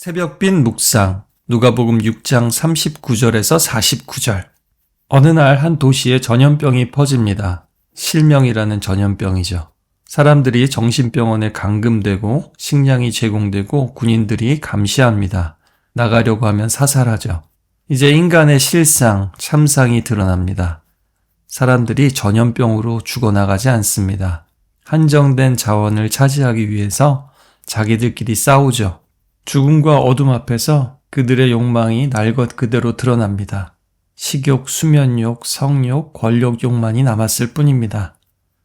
새벽빛 묵상 누가복음 6장 39절에서 49절. 어느 날 한 도시에 전염병이 퍼집니다. 실명이라는 전염병이죠. 사람들이 정신병원에 감금되고 식량이 제공되고 군인들이 감시합니다. 나가려고 하면 사살하죠. 이제 인간의 실상, 참상이 드러납니다. 사람들이 전염병으로 죽어나가지 않습니다. 한정된 자원을 차지하기 위해서 자기들끼리 싸우죠. 죽음과 어둠 앞에서 그들의 욕망이 날 것 그대로 드러납니다. 식욕, 수면욕, 성욕, 권력욕만이 남았을 뿐입니다.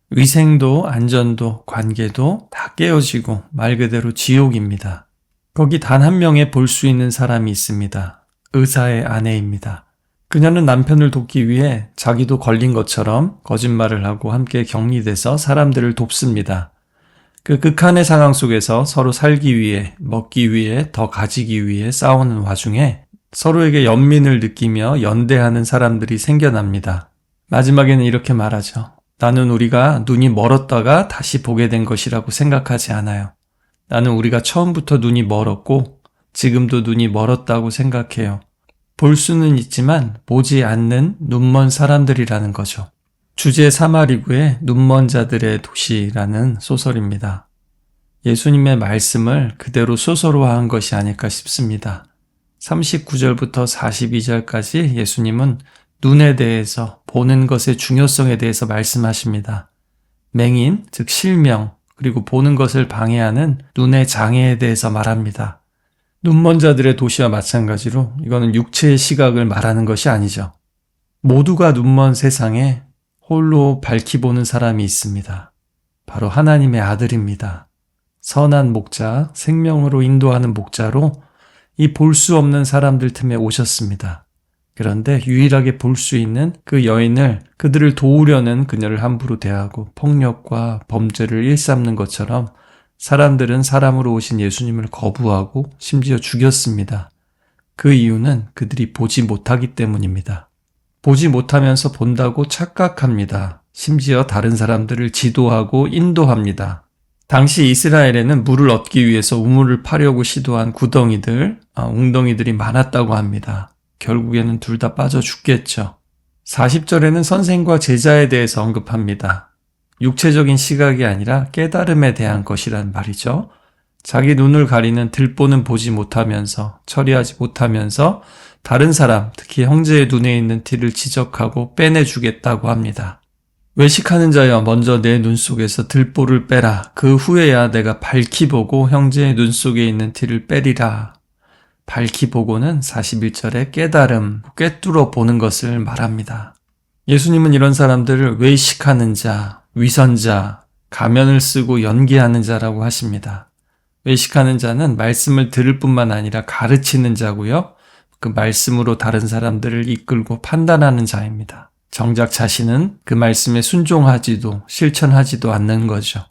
위생도, 안전도, 관계도 다 깨어지고 말 그대로 지옥입니다. 거기 단 한 명의 볼 수 있는 사람이 있습니다. 의사의 아내입니다. 그녀는 남편을 돕기 위해 자기도 걸린 것처럼 거짓말을 하고 함께 격리돼서 사람들을 돕습니다. 그 극한의 상황 속에서 서로 살기 위해, 먹기 위해, 더 가지기 위해 싸우는 와중에 서로에게 연민을 느끼며 연대하는 사람들이 생겨납니다. 마지막에는 이렇게 말하죠. 나는 우리가 눈이 멀었다가 다시 보게 된 것이라고 생각하지 않아요. 나는 우리가 처음부터 눈이 멀었고 지금도 눈이 멀었다고 생각해요. 볼 수는 있지만 보지 않는 눈먼 사람들이라는 거죠. 주제 사마리구의 눈먼 자들의 도시라는 소설입니다. 예수님의 말씀을 그대로 소설화한 것이 아닐까 싶습니다. 39절부터 42절까지 예수님은 눈에 대해서, 보는 것의 중요성에 대해서 말씀하십니다. 맹인, 즉 실명, 그리고 보는 것을 방해하는 눈의 장애에 대해서 말합니다. 눈먼 자들의 도시와 마찬가지로 이거는 육체의 시각을 말하는 것이 아니죠. 모두가 눈먼 세상에 홀로 밝히 보는 사람이 있습니다. 바로 하나님의 아들입니다. 선한 목자, 생명으로 인도하는 목자로 이 볼 수 없는 사람들 틈에 오셨습니다. 그런데 유일하게 볼 수 있는 그 여인을, 그들을 도우려는 그녀를 함부로 대하고 폭력과 범죄를 일삼는 것처럼 사람들은 사람으로 오신 예수님을 거부하고 심지어 죽였습니다. 그 이유는 그들이 보지 못하기 때문입니다. 보지 못하면서 본다고 착각합니다. 심지어 다른 사람들을 지도하고 인도합니다. 당시 이스라엘에는 물을 얻기 위해서 우물을 파려고 시도한 웅덩이들이 많았다고 합니다. 결국에는 둘 다 빠져 죽겠죠. 40절에는 선생과 제자에 대해서 언급합니다. 육체적인 시각이 아니라 깨달음에 대한 것이란 말이죠. 자기 눈을 가리는 들보는 보지 못하면서, 처리하지 못하면서 다른 사람, 특히 형제의 눈에 있는 티를 지적하고 빼내주겠다고 합니다. 외식하는 자여, 먼저 내 눈 속에서 들보를 빼라. 그 후에야 내가 밝히 보고 형제의 눈 속에 있는 티를 빼리라. 밝히 보고는 41절에 깨달음, 꿰뚫어 보는 것을 말합니다. 예수님은 이런 사람들을 외식하는 자, 위선자, 가면을 쓰고 연기하는 자라고 하십니다. 외식하는 자는 말씀을 들을 뿐만 아니라 가르치는 자고요. 그 말씀으로 다른 사람들을 이끌고 판단하는 자입니다. 정작 자신은 그 말씀에 순종하지도 실천하지도 않는 거죠.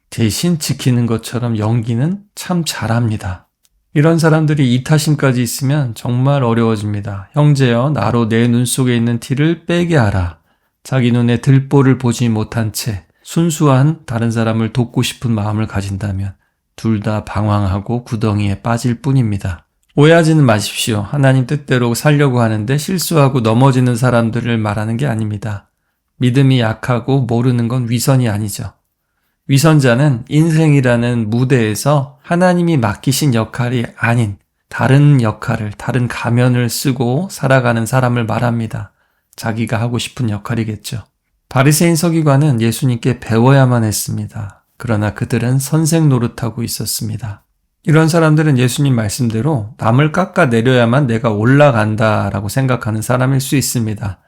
대신 지키는 것처럼 연기는 참 잘합니다. 이런 사람들이 이타심까지 있으면 정말 어려워집니다. 형제여, 나로 내 눈 속에 있는 티를 빼게 하라. 자기 눈에 들보를 보지 못한 채 순수한 다른 사람을 돕고 싶은 마음을 가진다면 둘 다 방황하고 구덩이에 빠질 뿐입니다. 오해하지는 마십시오. 하나님 뜻대로 살려고 하는데 실수하고 넘어지는 사람들을 말하는 게 아닙니다. 믿음이 약하고 모르는 건 위선이 아니죠. 위선자는 인생이라는 무대에서 하나님이 맡기신 역할이 아닌 다른 역할을, 다른 가면을 쓰고 살아가는 사람을 말합니다. 자기가 하고 싶은 역할이겠죠. 바리새인 서기관은 예수님께 배워야만 했습니다. 그러나 그들은 선생 노릇하고 있었습니다. 이런 사람들은 예수님 말씀대로 남을 깎아내려야만 내가 올라간다라고 생각하는 사람일 수 있습니다.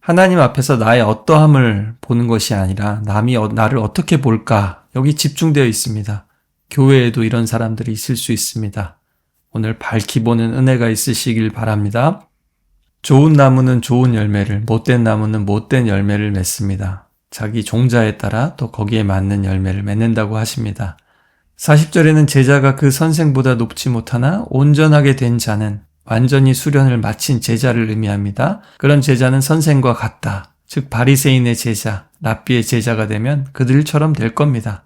하나님 앞에서 나의 어떠함을 보는 것이 아니라 남이 나를 어떻게 볼까, 여기 집중되어 있습니다. 교회에도 이런 사람들이 있을 수 있습니다. 오늘 밝히 보는 은혜가 있으시길 바랍니다. 좋은 나무는 좋은 열매를, 못된 나무는 못된 열매를 맺습니다. 자기 종자에 따라 또 거기에 맞는 열매를 맺는다고 하십니다. 40절에는 제자가 그 선생보다 높지 못하나 온전하게 된 자는, 완전히 수련을 마친 제자를 의미합니다. 그런 제자는 선생과 같다. 즉 바리새인의 제자, 랍비의 제자가 되면 그들처럼 될 겁니다.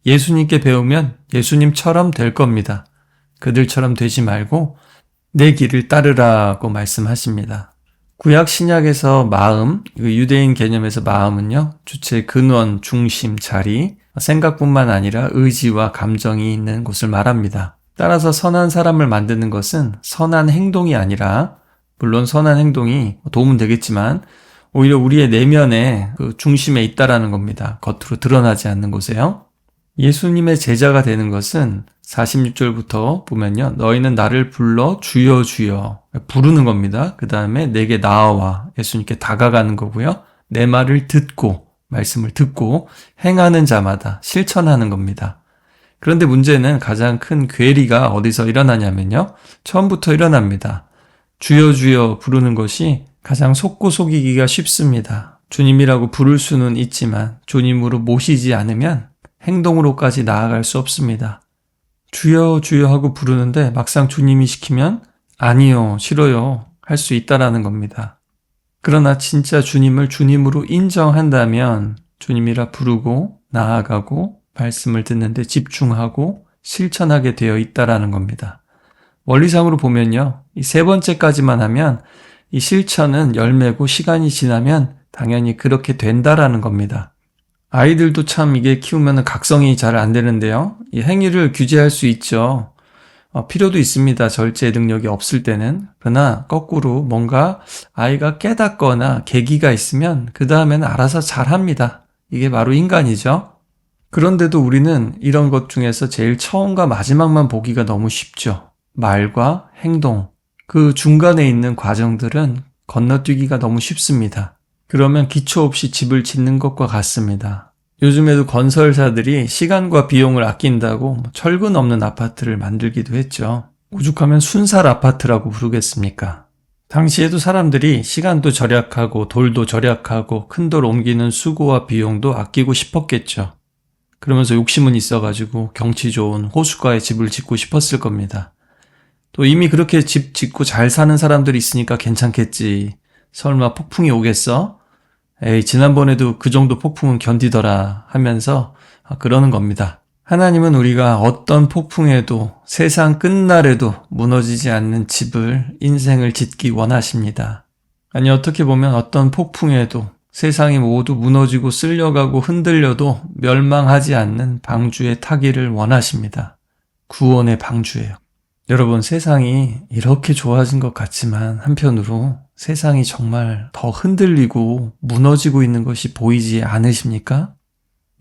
예수님께 배우면 예수님처럼 될 겁니다. 그들처럼 되지 말고 내 길을 따르라고 말씀하십니다. 구약 신약에서 마음, 유대인 개념에서 마음은요, 주체의 근원, 중심, 자리, 생각뿐만 아니라 의지와 감정이 있는 곳을 말합니다. 따라서 선한 사람을 만드는 것은 선한 행동이 아니라, 물론 선한 행동이 도움은 되겠지만 오히려 우리의 내면에 그 중심에 있다라는 겁니다. 겉으로 드러나지 않는 곳에요. 예수님의 제자가 되는 것은 46절부터 보면요. 너희는 나를 불러 주여 주여 부르는 겁니다. 그 다음에 내게 나아와 예수님께 다가가는 거고요. 내 말을 듣고 말씀을 듣고 행하는 자마다 실천하는 겁니다. 그런데 문제는 가장 큰 괴리가 어디서 일어나냐면요. 처음부터 일어납니다. 주여 주여 부르는 것이 가장 속고 속이기가 쉽습니다. 주님이라고 부를 수는 있지만 주님으로 모시지 않으면 행동으로까지 나아갈 수 없습니다. 주여 주여 하고 부르는데 막상 주님이 시키면 아니요, 싫어요 할 수 있다라는 겁니다. 그러나 진짜 주님을 주님으로 인정한다면 주님이라 부르고 나아가고 말씀을 듣는데 집중하고 실천하게 되어 있다라는 겁니다. 원리상으로 보면요. 이 세 번째까지만 하면 이 실천은 열매고 시간이 지나면 당연히 그렇게 된다라는 겁니다. 아이들도 참 이게 키우면 각성이 잘 안 되는데요. 이 행위를 규제할 수 있죠. 필요도 있습니다. 절제 능력이 없을 때는. 그러나 거꾸로 뭔가 아이가 깨닫거나 계기가 있으면 그 다음에는 알아서 잘합니다. 이게 바로 인간이죠. 그런데도 우리는 이런 것 중에서 제일 처음과 마지막만 보기가 너무 쉽죠. 말과 행동, 그 중간에 있는 과정들은 건너뛰기가 너무 쉽습니다. 그러면 기초 없이 집을 짓는 것과 같습니다. 요즘에도 건설사들이 시간과 비용을 아낀다고 철근 없는 아파트를 만들기도 했죠. 오죽하면 순살 아파트라고 부르겠습니까? 당시에도 사람들이 시간도 절약하고 돌도 절약하고 큰 돌 옮기는 수고와 비용도 아끼고 싶었겠죠. 그러면서 욕심은 있어가지고 경치 좋은 호숫가에 집을 짓고 싶었을 겁니다. 또 이미 그렇게 집 짓고 잘 사는 사람들이 있으니까 괜찮겠지. 설마 폭풍이 오겠어? 에이, 지난번에도 그 정도 폭풍은 견디더라 하면서 그러는 겁니다. 하나님은 우리가 어떤 폭풍에도 세상 끝날에도 무너지지 않는 집을, 인생을 짓기 원하십니다. 아니, 어떻게 보면 어떤 폭풍에도 세상이 모두 무너지고 쓸려가고 흔들려도 멸망하지 않는 방주에 타기를 원하십니다. 구원의 방주예요. 여러분, 세상이 이렇게 좋아진 것 같지만 한편으로 세상이 정말 더 흔들리고 무너지고 있는 것이 보이지 않으십니까?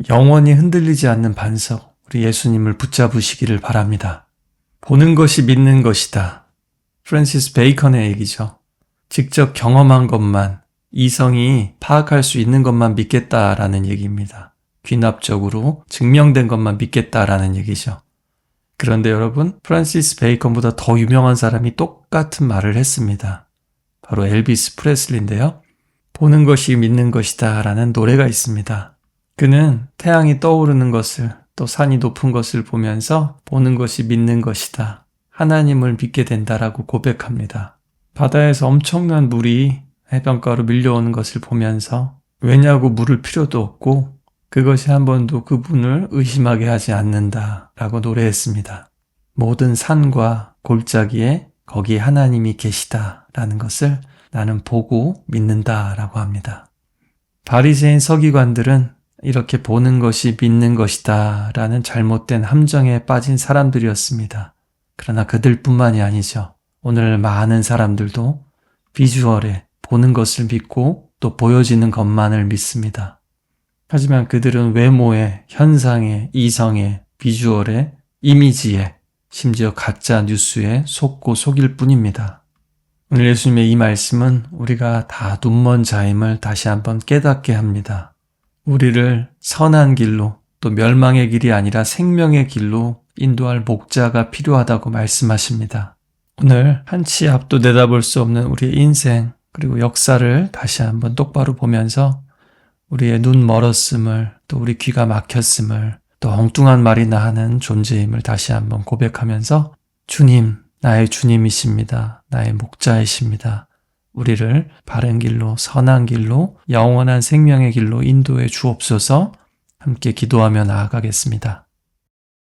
영원히 흔들리지 않는 반석, 우리 예수님을 붙잡으시기를 바랍니다. 보는 것이 믿는 것이다. 프랜시스 베이컨의 얘기죠. 직접 경험한 것만, 이성이 파악할 수 있는 것만 믿겠다라는 얘기입니다. 귀납적으로 증명된 것만 믿겠다라는 얘기죠. 그런데 여러분, 프란시스 베이컨보다 더 유명한 사람이 똑같은 말을 했습니다. 바로 엘비스 프레슬리인데요. 보는 것이 믿는 것이다 라는 노래가 있습니다. 그는 태양이 떠오르는 것을, 또 산이 높은 것을 보면서 보는 것이 믿는 것이다. 하나님을 믿게 된다라고 고백합니다. 바다에서 엄청난 물이 해변가로 밀려오는 것을 보면서 왜냐고 물을 필요도 없고 그것이 한 번도 그분을 의심하게 하지 않는다 라고 노래했습니다. 모든 산과 골짜기에 거기 하나님이 계시다 라는 것을 나는 보고 믿는다 라고 합니다. 바리새인 서기관들은 이렇게 보는 것이 믿는 것이다 라는 잘못된 함정에 빠진 사람들이었습니다. 그러나 그들뿐만이 아니죠. 오늘 많은 사람들도 비주얼에 보는 것을 믿고 또 보여지는 것만을 믿습니다. 하지만 그들은 외모에, 현상에, 이성에, 비주얼에, 이미지에, 심지어 가짜 뉴스에 속고 속일 뿐입니다. 오늘 예수님의 이 말씀은 우리가 다 눈먼 자임을 다시 한번 깨닫게 합니다. 우리를 선한 길로, 또 멸망의 길이 아니라 생명의 길로 인도할 목자가 필요하다고 말씀하십니다. 오늘 한치 앞도 내다볼 수 없는 우리의 인생, 그리고 역사를 다시 한번 똑바로 보면서 우리의 눈 멀었음을, 또 우리 귀가 막혔음을, 또 엉뚱한 말이나 하는 존재임을 다시 한번 고백하면서 주님, 나의 주님이십니다. 나의 목자이십니다. 우리를 바른 길로, 선한 길로, 영원한 생명의 길로 인도해 주옵소서. 함께 기도하며 나아가겠습니다.